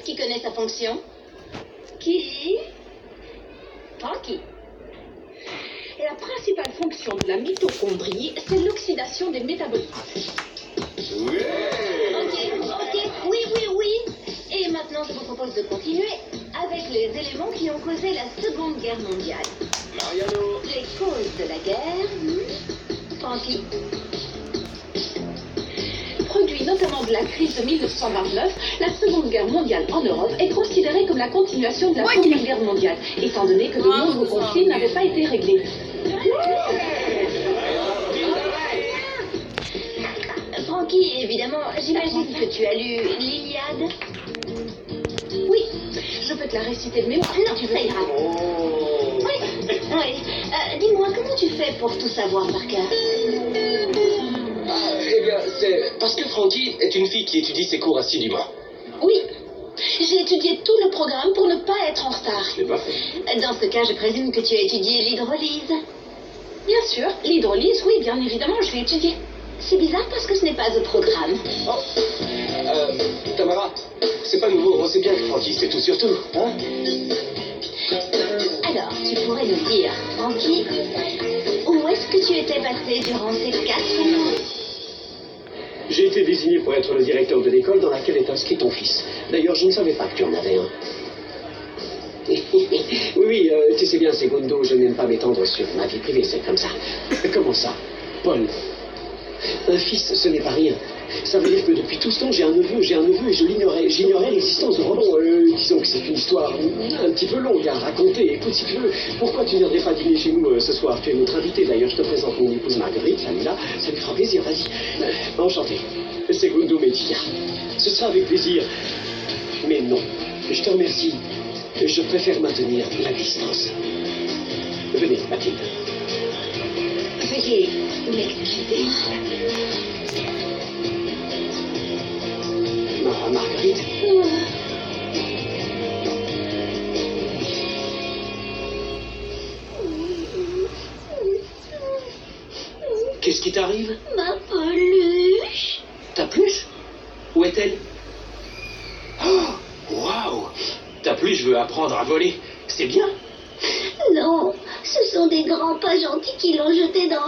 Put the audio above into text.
qui connaît sa fonction? Qui? Frankie. La principale fonction de la mitochondrie, c'est l'oxydation des métabolites. Ok, oui. Et maintenant, je vous propose de continuer avec les éléments qui ont causé la Seconde Guerre mondiale. Mariano. Les causes de la guerre. Frankie. Produit notamment de la crise de 1929, la Seconde Guerre mondiale en Europe est considérée comme la continuation de la Première Guerre mondiale, étant donné que de nombreux conflits n'avaient pas été réglés. Frankie, évidemment, j'imagine que tu as lu l'Iliade. Oui, je peux te la réciter de mémoire. Non, ça ira. Oui. Dis-moi, comment tu fais pour tout savoir par cœur? Eh bien, c'est parce que Frankie est une fille qui étudie ses cours assidûment. Oui, j'ai étudié tout le programme pour ne pas être en retard. Je l'ai pas fait. Dans ce cas, je présume que tu as étudié l'hydrolyse. Bien sûr, l'hydrolyse, oui, bien évidemment, je l'ai étudié. C'est bizarre parce que ce n'est pas au programme. Oh, Tamara, c'est pas nouveau, on sait bien que Frankie c'est tout sur tout, hein? Alors, tu pourrais nous dire, Frankie, où est-ce que tu étais passé durant ces 4 mois? J'ai été désigné pour être le directeur de l'école dans laquelle est inscrit ton fils. D'ailleurs, je ne savais pas que tu en avais un. Oui, tu sais bien, Segundo, je n'aime pas m'étendre sur ma vie privée, c'est comme ça. Comment ça, Paul? Un fils, ce n'est pas rien. Ça veut dire que depuis tout ce temps, j'ai un neveu et je l'ignorais. J'ignorais l'existence de Robin. Disons que c'est une histoire un petit peu longue à raconter. Écoute, si tu veux, pourquoi tu ne viendrais pas dîner chez nous ce soir? Tu es notre invité. D'ailleurs, je te présente mon épouse Marguerite, Samila. Ça lui fera plaisir, vas-y. Enchanté. Segundo Medina. Ce sera avec plaisir. Mais non, je te remercie. Je préfère maintenir la distance. Venez, Mathilde. Veuillez m'excuser. Marguerite. Qu'est-ce qui t'arrive? Ma peluche. Ta peluche? Où est-elle? Oh, waouh! Ta peluche veut apprendre à voler. C'est bien. Non, ce sont des grands pas gentils qui l'ont jetée dans